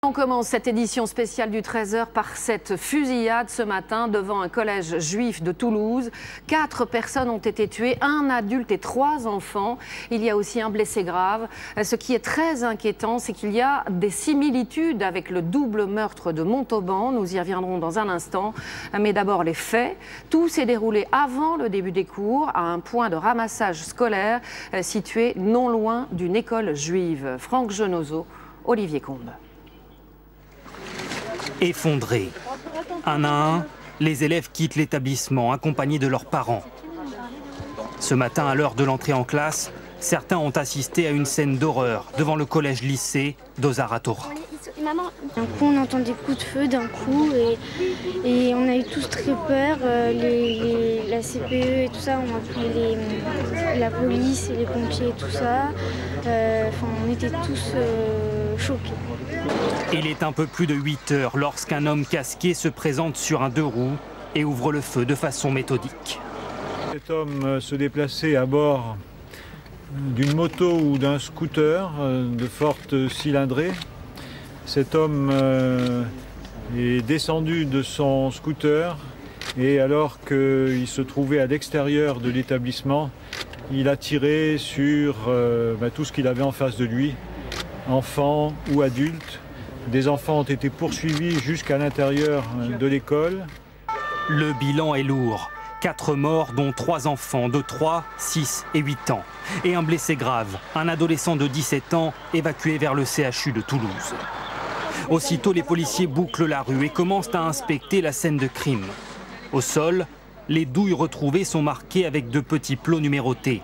On commence cette édition spéciale du 13h par cette fusillade ce matin devant un collège juif de Toulouse. 4 personnes ont été tuées, 1 adulte et 3 enfants. Il y a aussi un blessé grave. Ce qui est très inquiétant, c'est qu'il y a des similitudes avec le double meurtre de Montauban. Nous y reviendrons dans un instant. Mais d'abord les faits. Tout s'est déroulé avant le début des cours, à un point de ramassage scolaire situé non loin d'une école juive. Franck Genozo, Olivier Combe. Effondrés. Un à un, les élèves quittent l'établissement accompagnés de leurs parents. Ce matin, à l'heure de l'entrée en classe, certains ont assisté à une scène d'horreur devant le collège-lycée d'Ozar Torah. D'un coup, on entend des coups de feu d'un coup et on a eu tous très peur. La CPE et tout ça, on a appelé la police et les pompiers et tout ça. On était tous choqués. Il est un peu plus de 8 heures lorsqu'un homme casqué se présente sur un 2 roues et ouvre le feu de façon méthodique. Cet homme se déplaçait à bord d'une moto ou d'un scooter de forte cylindrée. Cet homme est descendu de son scooter et alors qu'il se trouvait à l'extérieur de l'établissement, il a tiré sur tout ce qu'il avait en face de lui, enfants ou adultes. Des enfants ont été poursuivis jusqu'à l'intérieur de l'école. Le bilan est lourd. 4 morts, dont 3 enfants de 3, 6 et 8 ans. Et un blessé grave, un adolescent de 17 ans évacué vers le CHU de Toulouse. Aussitôt, les policiers bouclent la rue et commencent à inspecter la scène de crime. Au sol, les douilles retrouvées sont marquées avec de petits plots numérotés.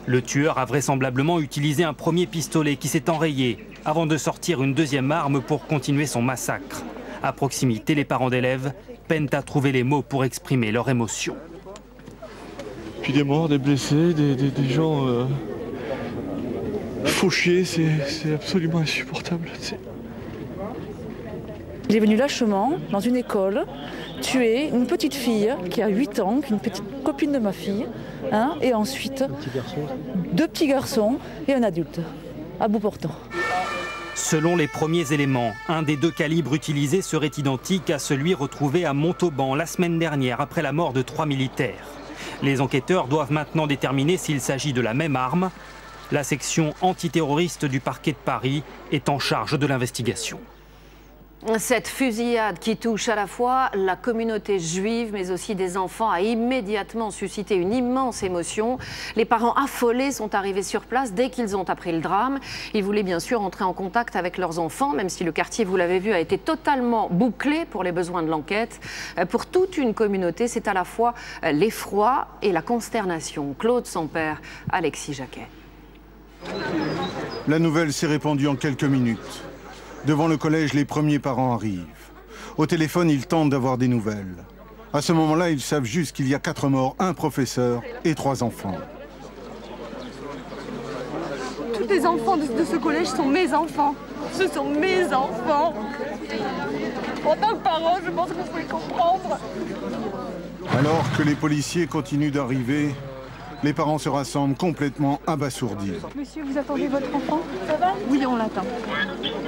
Le tueur a vraisemblablement utilisé un premier pistolet qui s'est enrayé avant de sortir une deuxième arme pour continuer son massacre. À proximité, les parents d'élèves peinent à trouver les mots pour exprimer leur émotion. Puis des morts, des blessés, des gens fauchés, c'est absolument insupportable. Il est venu lâchement dans une école tuer une petite fille qui a 8 ans, une petite copine de ma fille, et ensuite 2 petits garçons et un adulte, à bout portant. Selon les premiers éléments, un des 2 calibres utilisés serait identique à celui retrouvé à Montauban la semaine dernière après la mort de 3 militaires. Les enquêteurs doivent maintenant déterminer s'il s'agit de la même arme. La section antiterroriste du parquet de Paris est en charge de l'investigation. Cette fusillade qui touche à la fois la communauté juive mais aussi des enfants a immédiatement suscité une immense émotion. Les parents affolés sont arrivés sur place dès qu'ils ont appris le drame. Ils voulaient bien sûr entrer en contact avec leurs enfants, même si le quartier, vous l'avez vu, a été totalement bouclé pour les besoins de l'enquête. Pour toute une communauté, c'est à la fois l'effroi et la consternation. Claude Sampère, Alexis Jacquet. La nouvelle s'est répandue en quelques minutes. Devant le collège, les premiers parents arrivent. Au téléphone, ils tentent d'avoir des nouvelles. À ce moment-là, ils savent juste qu'il y a 4 morts, 1 professeur et 3 enfants. Tous les enfants de ce collège sont mes enfants. Ce sont mes enfants. En tant que parent, je pense que vous pouvez comprendre. Alors que les policiers continuent d'arriver, les parents se rassemblent complètement abasourdis. Monsieur, vous attendez votre enfant? Ça va? Oui, on l'attend.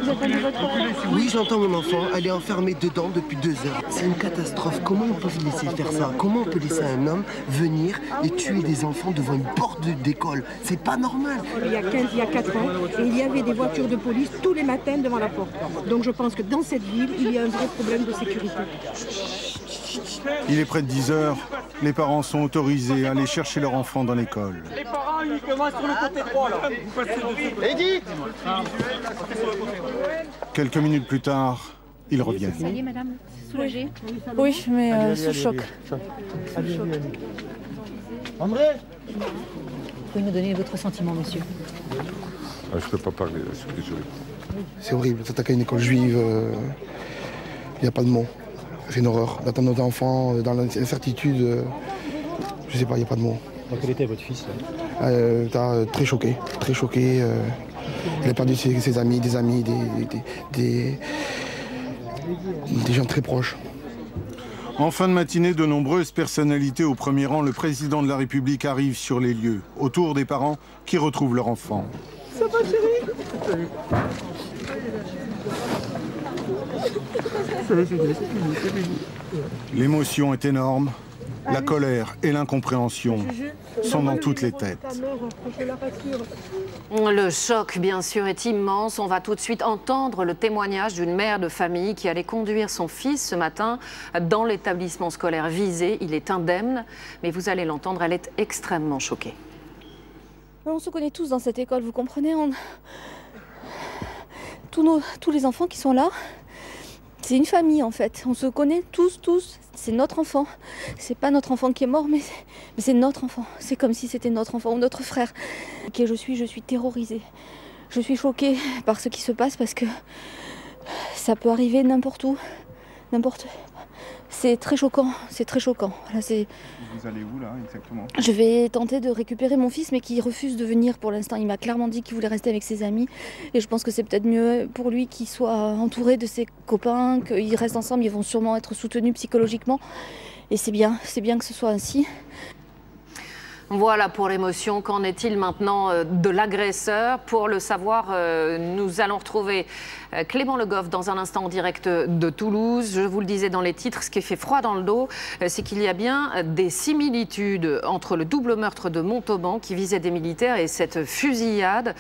Vous attendez votre enfant? Oui, j'entends mon enfant. Elle est enfermée dedans depuis 2 heures. C'est une catastrophe. Comment on peut laisser faire ça? Comment on peut laisser un homme venir et tuer des enfants devant une porte d'école? C'est pas normal. Il y a 4 ans, et il y avait des voitures de police tous les matins devant la porte. Donc je pense que dans cette ville, il y a un vrai problème de sécurité. Il est près de 10 heures. Les parents sont autorisés à aller chercher leur enfant dans l'école. Les parents uniquement sur le côté droit, là. Vous passez de... Edith! Quelques minutes plus tard, ils reviennent. Ça y est, madame, soulagée? Oui, mais sous choc. André! Vous pouvez nous donner votre sentiment, monsieur? Je ne peux pas parler, je suis désolé. C'est horrible, s'attaquer à une école juive, il n'y a pas de mots. C'est une horreur. D'attendre nos enfants dans l'incertitude, je sais pas, il n'y a pas de mots. Quel était votre fils? Très choqué, très choqué. Il a perdu ses amis, des gens très proches. En fin de matinée, de nombreuses personnalités, au premier rang le président de la République, arrivent sur les lieux, autour des parents qui retrouvent leur enfant. Ça va, chérie? L'émotion est énorme, la colère et l'incompréhension sont dans toutes les têtes. Le choc, bien sûr, est immense. On va tout de suite entendre le témoignage d'une mère de famille qui allait conduire son fils ce matin dans l'établissement scolaire visé. Il est indemne, mais vous allez l'entendre, elle est extrêmement choquée. On se connaît tous dans cette école, vous comprenez, tous les enfants qui sont là, c'est une famille en fait. On se connaît tous. C'est notre enfant. C'est pas notre enfant qui est mort, mais c'est notre enfant. C'est comme si c'était notre enfant ou notre frère. Et je suis terrorisée. Je suis choquée par ce qui se passe parce que ça peut arriver n'importe où, n'importe. C'est très choquant. Voilà, vous allez où là exactement? Je vais tenter de récupérer mon fils, mais qui refuse de venir pour l'instant. Il m'a clairement dit qu'il voulait rester avec ses amis. Et je pense que c'est peut-être mieux pour lui qu'il soit entouré de ses copains, qu'ils restent ensemble. Ils vont sûrement être soutenus psychologiquement. Et c'est bien que ce soit ainsi. Voilà pour l'émotion. Qu'en est-il maintenant de l'agresseur? Pour le savoir, nous allons retrouver Clément Le Goff dans un instant en direct de Toulouse. Je vous le disais dans les titres, ce qui fait froid dans le dos, c'est qu'il y a bien des similitudes entre le double meurtre de Montauban qui visait des militaires et cette fusillade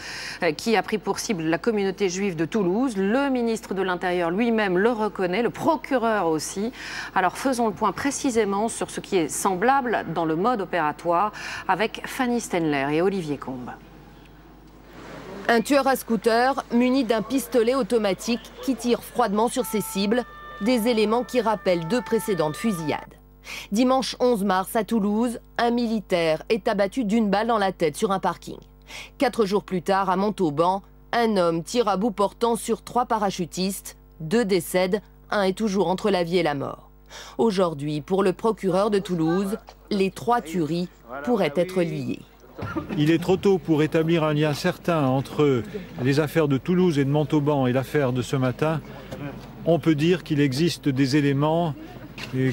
qui a pris pour cible la communauté juive de Toulouse. Le ministre de l'Intérieur lui-même le reconnaît, le procureur aussi. Alors faisons le point précisément sur ce qui est semblable dans le mode opératoire avec Fanny Stenler et Olivier Combes. Un tueur à scooter muni d'un pistolet automatique qui tire froidement sur ses cibles, des éléments qui rappellent 2 précédentes fusillades. Dimanche 11 mars à Toulouse, un militaire est abattu d'une balle dans la tête sur un parking. 4 jours plus tard, à Montauban, un homme tire à bout portant sur 3 parachutistes, 2 décèdent, un est toujours entre la vie et la mort. Aujourd'hui, pour le procureur de Toulouse, les 3 tueries pourraient être liées. Il est trop tôt pour établir un lien certain entre les affaires de Toulouse et de Montauban et l'affaire de ce matin. On peut dire qu'il existe des éléments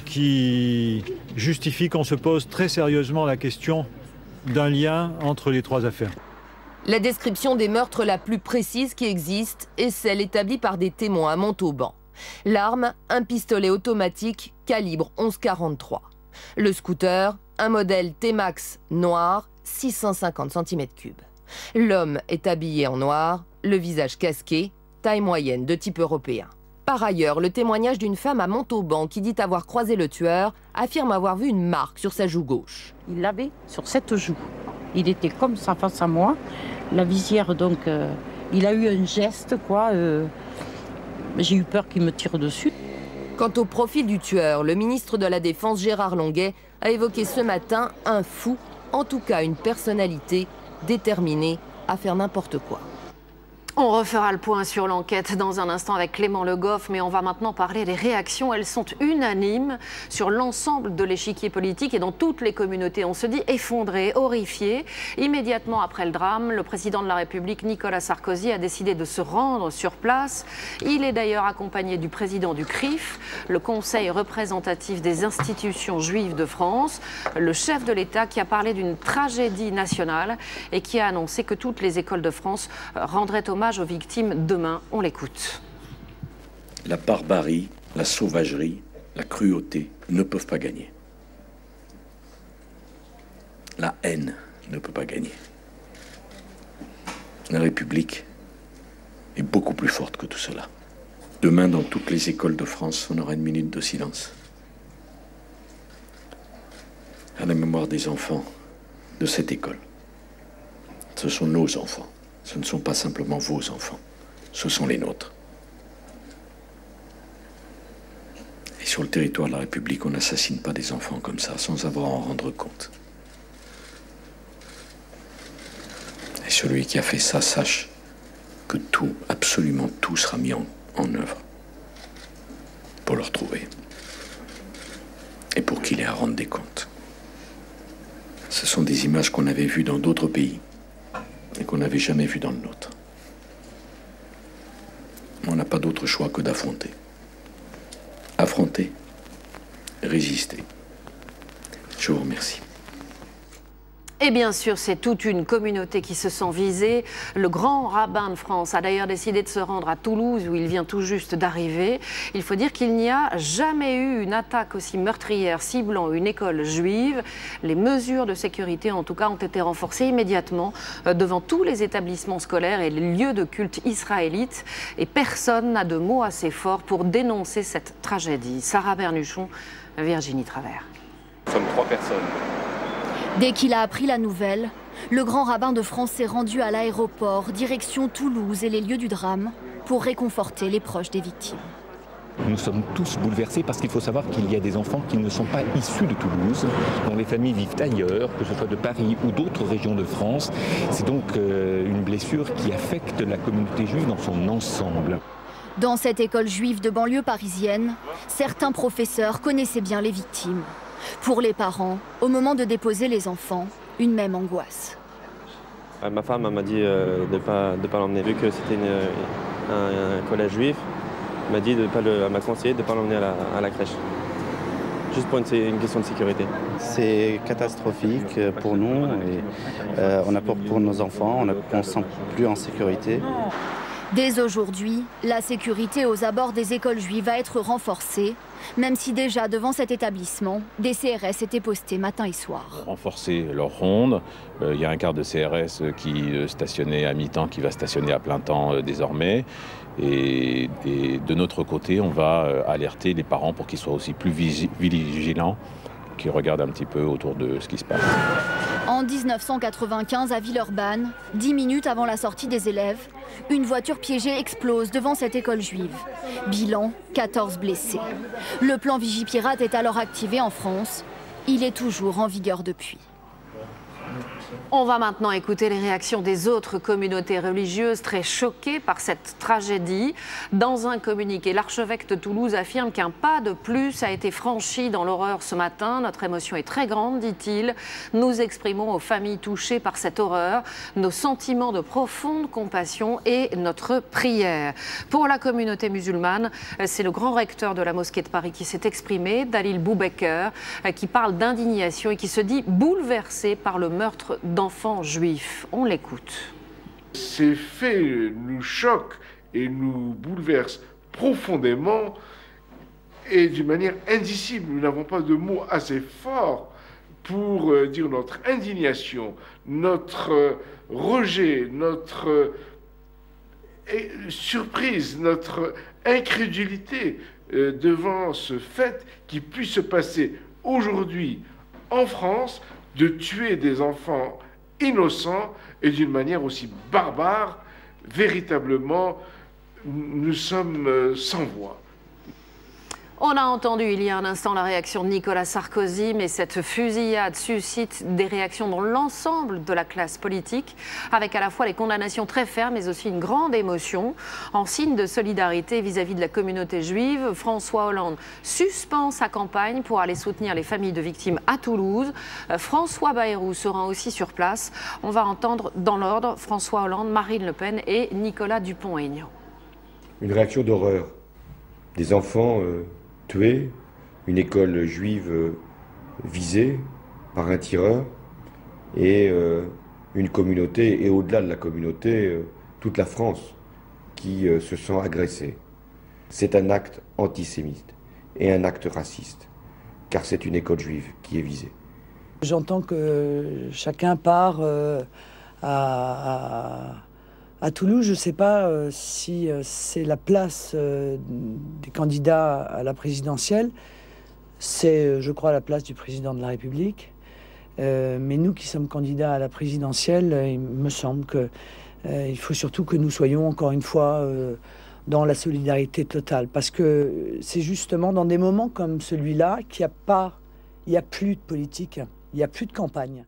qui justifient qu'on se pose très sérieusement la question d'un lien entre les 3 affaires. La description des meurtres la plus précise qui existe est celle établie par des témoins à Montauban. L'arme, un pistolet automatique calibre 11,43. Le scooter, un modèle T-Max noir, 650 cm3. L'homme est habillé en noir, le visage casqué, taille moyenne de type européen. Par ailleurs, le témoignage d'une femme à Montauban qui dit avoir croisé le tueur affirme avoir vu une marque sur sa joue gauche. Il l'avait sur cette joue. Il était comme ça face à moi. La visière, donc, il a eu un geste, quoi. J'ai eu peur qu'il me tire dessus. Quant au profil du tueur, le ministre de la Défense, Gérard Longuet, a évoqué ce matin un fou, en tout cas une personnalité déterminée à faire n'importe quoi. On refera le point sur l'enquête dans un instant avec Clément Le Goff, mais on va maintenant parler des réactions. Elles sont unanimes sur l'ensemble de l'échiquier politique et dans toutes les communautés. On se dit effondré, horrifié. Immédiatement après le drame, le président de la République, Nicolas Sarkozy, a décidé de se rendre sur place. Il est d'ailleurs accompagné du président du CRIF, le Conseil représentatif des institutions juives de France, le chef de l'État qui a parlé d'une tragédie nationale et qui a annoncé que toutes les écoles de France rendraient hommage aux victimes demain. On l'écoute. La barbarie, la sauvagerie, la cruauté ne peuvent pas gagner. La haine ne peut pas gagner. La République est beaucoup plus forte que tout cela. Demain, dans toutes les écoles de France, on aura une minute de silence. À la mémoire des enfants de cette école. Ce sont nos enfants. Ce ne sont pas simplement vos enfants, ce sont les nôtres. Et sur le territoire de la République, on n'assassine pas des enfants comme ça, sans avoir à en rendre compte. Et celui qui a fait ça sache que tout, absolument tout, sera mis en œuvre pour le retrouver. Et pour qu'il ait à rendre des comptes. Ce sont des images qu'on avait vues dans d'autres pays. Et qu'on n'avait jamais vu dans le nôtre. On n'a pas d'autre choix que d'affronter. Affronter, résister. Je vous remercie. Et bien sûr, c'est toute une communauté qui se sent visée. Le grand rabbin de France a d'ailleurs décidé de se rendre à Toulouse, où il vient tout juste d'arriver. Il faut dire qu'il n'y a jamais eu une attaque aussi meurtrière ciblant une école juive. Les mesures de sécurité, en tout cas, ont été renforcées immédiatement devant tous les établissements scolaires et les lieux de culte israélites. Et personne n'a de mots assez forts pour dénoncer cette tragédie. Sarah Bernuchon, Virginie Travers. Nous sommes 3 personnes. Dès qu'il a appris la nouvelle, le grand rabbin de France s'est rendu à l'aéroport, direction Toulouse et les lieux du drame, pour réconforter les proches des victimes. Nous sommes tous bouleversés parce qu'il faut savoir qu'il y a des enfants qui ne sont pas issus de Toulouse, dont les familles vivent ailleurs, que ce soit de Paris ou d'autres régions de France. C'est donc une blessure qui affecte la communauté juive dans son ensemble. Dans cette école juive de banlieue parisienne, certains professeurs connaissaient bien les victimes. Pour les parents, au moment de déposer les enfants, une même angoisse. Ma femme m'a dit de ne pas l'emmener, vu que c'était un collège juif. Elle m'a conseillé de ne pas l'emmener à la crèche, juste pour une question de sécurité. C'est catastrophique pour nous, et on a peur pour nos enfants, on ne se sent plus en sécurité. Dès aujourd'hui, la sécurité aux abords des écoles juives va être renforcée, même si déjà devant cet établissement, des CRS étaient postés matin et soir. Renforcer leur ronde, il y a un quart de CRS qui stationnait à mi-temps, qui va stationner à plein temps désormais. Et de notre côté, on va alerter les parents pour qu'ils soient aussi plus vigilants, qu'ils regardent un petit peu autour de ce qui se passe. En 1995, à Villeurbanne, 10 minutes avant la sortie des élèves, une voiture piégée explose devant cette école juive. Bilan, 14 blessés. Le plan Vigipirate est alors activé en France. Il est toujours en vigueur depuis. On va maintenant écouter les réactions des autres communautés religieuses très choquées par cette tragédie. Dans un communiqué, l'archevêque de Toulouse affirme qu'un pas de plus a été franchi dans l'horreur ce matin. Notre émotion est très grande, dit-il. Nous exprimons aux familles touchées par cette horreur nos sentiments de profonde compassion et notre prière. Pour la communauté musulmane, c'est le grand recteur de la mosquée de Paris qui s'est exprimé, Dalil Boubaker, qui parle d'indignation et qui se dit bouleversé par le meurtre d'enfants juifs. On l'écoute. Ces faits nous choquent et nous bouleversent profondément et d'une manière indicible. Nous n'avons pas de mots assez forts pour dire notre indignation, notre rejet, notre surprise, notre incrédulité devant ce fait qui puisse se passer aujourd'hui en France, de tuer des enfants innocents et d'une manière aussi barbare. Véritablement, nous sommes sans voix. On a entendu il y a un instant la réaction de Nicolas Sarkozy, mais cette fusillade suscite des réactions dans l'ensemble de la classe politique, avec à la fois les condamnations très fermes, mais aussi une grande émotion. En signe de solidarité vis-à-vis de la communauté juive, François Hollande suspend sa campagne pour aller soutenir les familles de victimes à Toulouse. François Bayrou se rend aussi sur place. On va entendre dans l'ordre François Hollande, Marine Le Pen et Nicolas Dupont-Aignan. Une réaction d'horreur. Des enfants tués, une école juive visée par un tireur et une communauté, et au-delà de la communauté, toute la France qui se sent agressée. C'est un acte antisémite et un acte raciste, car c'est une école juive qui est visée. J'entends que chacun part à Toulouse. Je ne sais pas si c'est la place des candidats à la présidentielle. C'est, je crois, la place du président de la République. Mais nous qui sommes candidats à la présidentielle, il me semble qu'il faut surtout que nous soyons, encore une fois, dans la solidarité totale. Parce que c'est justement dans des moments comme celui-là qu'il n'y a plus de politique, il n'y a plus de campagne.